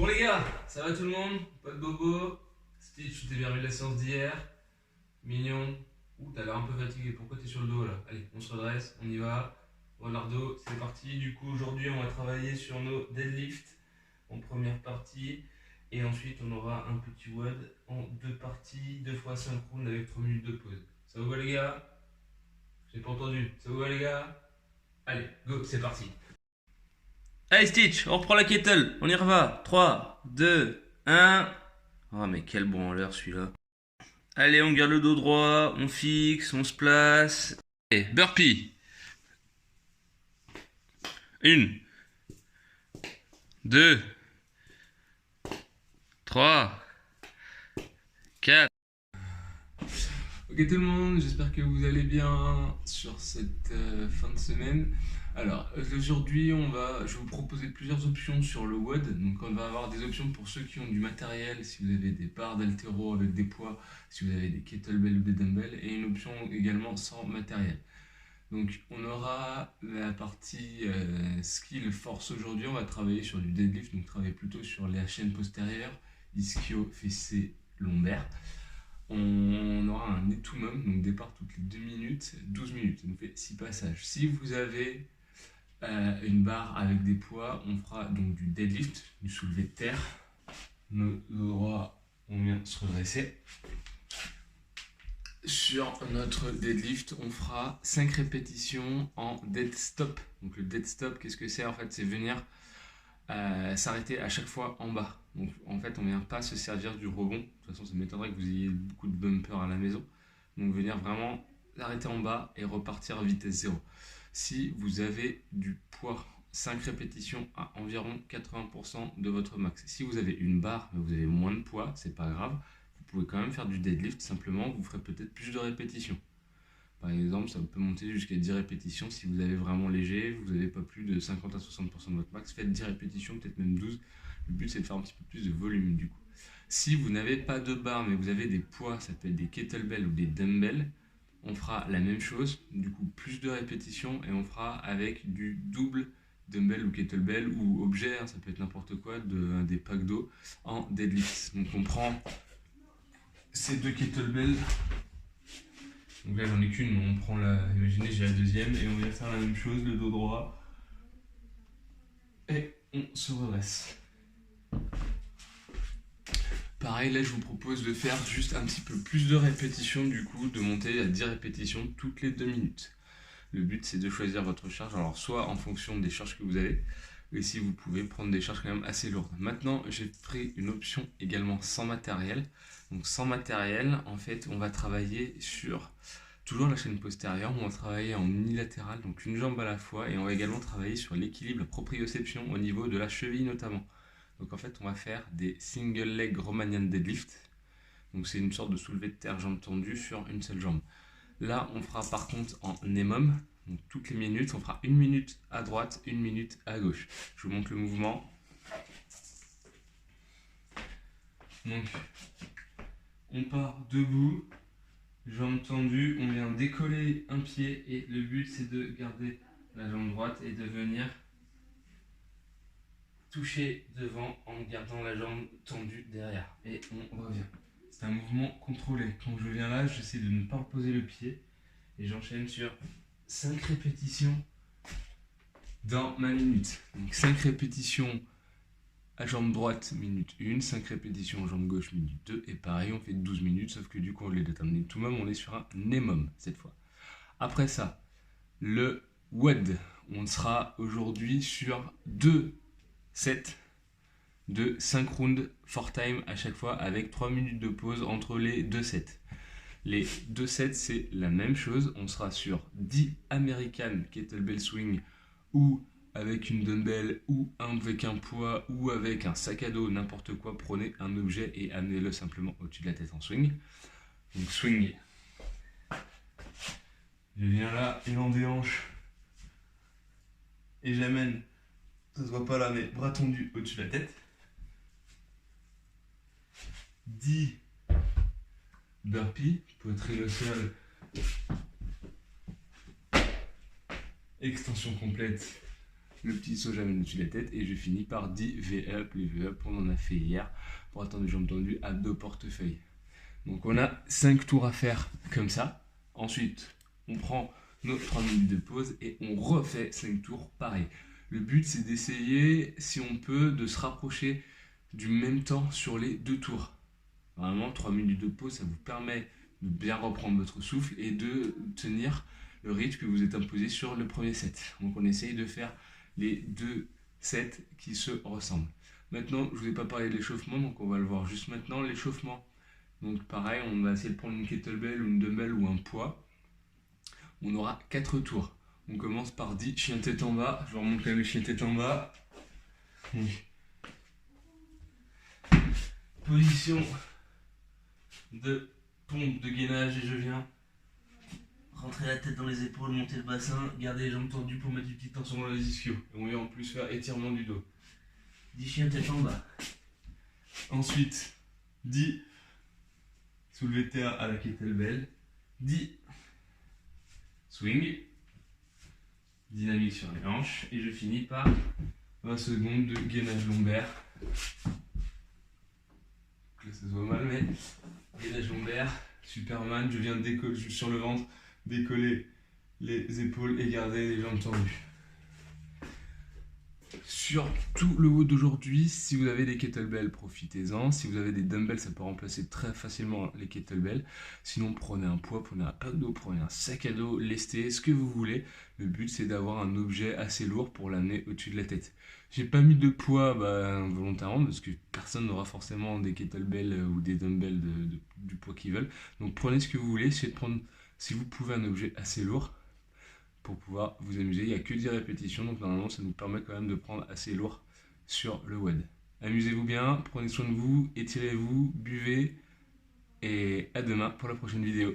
Bon les gars, ça va tout le monde? Pas de bobo? Stitch, tu t'es bien remis de la séance d'hier? Mignon? Ouh, t'as l'air un peu fatigué, pourquoi t'es sur le dos là? Allez, on se redresse, on y va. Ronaldo, c'est parti. Du coup, aujourd'hui, on va travailler sur nos deadlifts en première partie. Et ensuite, on aura un petit WOD en deux parties, 2 fois synchrone avec 3 minutes de pause. Ça vous va les gars? J'ai pas entendu. Ça vous va les gars? Allez, go, c'est parti. Allez Stitch, on reprend la kettle, on y reva. 3, 2, 1. Oh mais quel branleur celui-là. Allez, on garde le dos droit, on fixe, on se place. Et burpee. 1, 2, 3, 4. Ok tout le monde, j'espère que vous allez bien sur cette fin de semaine. Alors aujourd'hui je vais vous proposer plusieurs options sur le WOD. Donc on va avoir des options pour ceux qui ont du matériel, si vous avez des barres d'haltéro avec des poids, si vous avez des kettlebells ou des dumbbells, et une option également sans matériel. Donc on aura la partie skill force aujourd'hui, on va travailler sur du deadlift, donc travailler plutôt sur les chaînes postérieures, ischio, fessiers, lombaires. On aura un nettomum, donc départ toutes les 2 minutes, 12 minutes, on fait 6 passages. Si vous avez une barre avec des poids, on fera donc du deadlift, du soulevé de terre. Nos droits, on vient se redresser. Sur notre deadlift, on fera 5 répétitions en dead stop. Donc le dead stop, qu'est-ce que c'est en fait? C'est venir s'arrêter à chaque fois en bas. Donc en fait, on ne vient pas se servir du rebond. De toute façon, ça m'étonnerait que vous ayez beaucoup de bumpers à la maison. Donc venir vraiment s'arrêter en bas et repartir à vitesse 0. Si vous avez du poids, 5 répétitions à environ 80% de votre max. Si vous avez une barre, mais vous avez moins de poids, c'est pas grave. Vous pouvez quand même faire du deadlift, simplement vous ferez peut-être plus de répétitions. Par exemple, ça peut monter jusqu'à 10 répétitions. Si vous avez vraiment léger, vous n'avez pas plus de 50 à 60% de votre max, faites 10 répétitions, peut-être même 12. Le but, c'est de faire un petit peu plus de volume du coup. Si vous n'avez pas de barre, mais vous avez des poids, ça peut être des kettlebells ou des dumbbells, on fera la même chose, du coup plus de répétitions, et on fera avec du double dumbbell ou kettlebell ou objet, ça peut être n'importe quoi, des packs d'eau en deadlift. Donc on prend ces deux kettlebells. Donc là j'en ai qu'une, mais on prend imaginez j'ai la deuxième, et on vient faire la même chose, le dos droit, et on se redresse. Pareil, là je vous propose de faire juste un petit peu plus de répétitions, du coup de monter à 10 répétitions toutes les 2 minutes. Le but c'est de choisir votre charge, alors soit en fonction des charges que vous avez, et si vous pouvez prendre des charges quand même assez lourdes. Maintenant j'ai pris une option également sans matériel. Donc sans matériel, en fait on va travailler sur toujours la chaîne postérieure, on va travailler en unilatéral, donc une jambe à la fois, et on va également travailler sur l'équilibre, la proprioception au niveau de la cheville notamment. Donc en fait on va faire des single leg Romanian deadlift, donc c'est une sorte de soulevé de terre jambe tendue sur une seule jambe. Là on fera par contre en EMOM, donc toutes les minutes, on fera 1 minute à droite, 1 minute à gauche. Je vous montre le mouvement. Donc on part debout, jambes tendues, on vient décoller un pied, et le but c'est de garder la jambe droite et de venir toucher devant en gardant la jambe tendue derrière, et on revient. C'est un mouvement contrôlé. Quand je viens là, j'essaie de ne pas reposer le pied et j'enchaîne sur 5 répétitions dans ma minute. Donc 5 répétitions à jambe droite, minute 1, 5 répétitions à jambe gauche, minute 2, et pareil, on fait 12 minutes, sauf que du coup, au lieu d'être un nettomum, on est sur un EMOM cette fois. Après ça, le WOD, on sera aujourd'hui sur 2 sets de 5 rounds 4 time à chaque fois, avec 3 minutes de pause entre les 2 sets. Les 2 sets, c'est la même chose. On sera sur 10 American Kettlebell Swing, ou avec une dumbbell, ou avec un poids, ou avec un sac à dos, n'importe quoi. Prenez un objet et amenez-le simplement au-dessus de la tête en swing. Donc swing. Je viens là, élan des hanches, et j'amène, ça se voit pas là, mais bras tendus au-dessus de la tête. 10 burpees, poitrine au sol, extension complète le petit saut jamais au-dessus de la tête et je finis par 10 V-up. Les V-up, on en a fait hier pour atteindre les jambes tendues à 2 portefeuilles. Donc on a 5 tours à faire comme ça. Ensuite, on prend nos 3 minutes de pause et on refait 5 tours pareil. Le but, c'est d'essayer, si on peut, de se rapprocher du même temps sur les 2 tours. Vraiment, 3 minutes de pause, ça vous permet de bien reprendre votre souffle et de tenir le rythme que vous êtes imposé sur le premier set. Donc on essaye de faire les 2 sets qui se ressemblent. Maintenant, je ne vous ai pas parlé de l'échauffement, donc on va le voir juste maintenant. L'échauffement, donc pareil, on va essayer de prendre une kettlebell ou une dumbbell ou un poids. On aura 4 tours. On commence par 10 chien tête en bas. Je vous remonte quand même le chien tête en bas. Position de pompe de gainage et je viens rentrer la tête dans les épaules, monter le bassin, garder les jambes tendues pour mettre une petite tension dans les ischios. Et on vient en plus faire étirement du dos. 10 chiens tête en bas. Ensuite, 10 soulevé de terre à la kettlebell. 10 swing. Dynamique sur les hanches. Et je finis par 20 secondes de gainage lombaire. Donc là ça se voit mal, mais gainage lombaire. Superman, je viens de décoller sur le ventre, décoller les épaules et garder les jambes tendues. Sur tout le haut d'aujourd'hui, si vous avez des kettlebells, profitez-en. Si vous avez des dumbbells, ça peut remplacer très facilement les kettlebells. Sinon, prenez un poids, prenez un pack d'eau, prenez un sac à dos, lesté, ce que vous voulez. Le but, c'est d'avoir un objet assez lourd pour l'amener au-dessus de la tête. J'ai pas mis de poids volontairement parce que personne n'aura forcément des kettlebells ou des dumbbells du poids qu'ils veulent. Donc prenez ce que vous voulez, essayez de prendre, si vous pouvez, un objet assez lourd pour pouvoir vous amuser. Il n'y a que 10 répétitions, donc normalement ça nous permet quand même de prendre assez lourd sur le WOD. Amusez-vous bien, prenez soin de vous, étirez-vous, buvez et à demain pour la prochaine vidéo.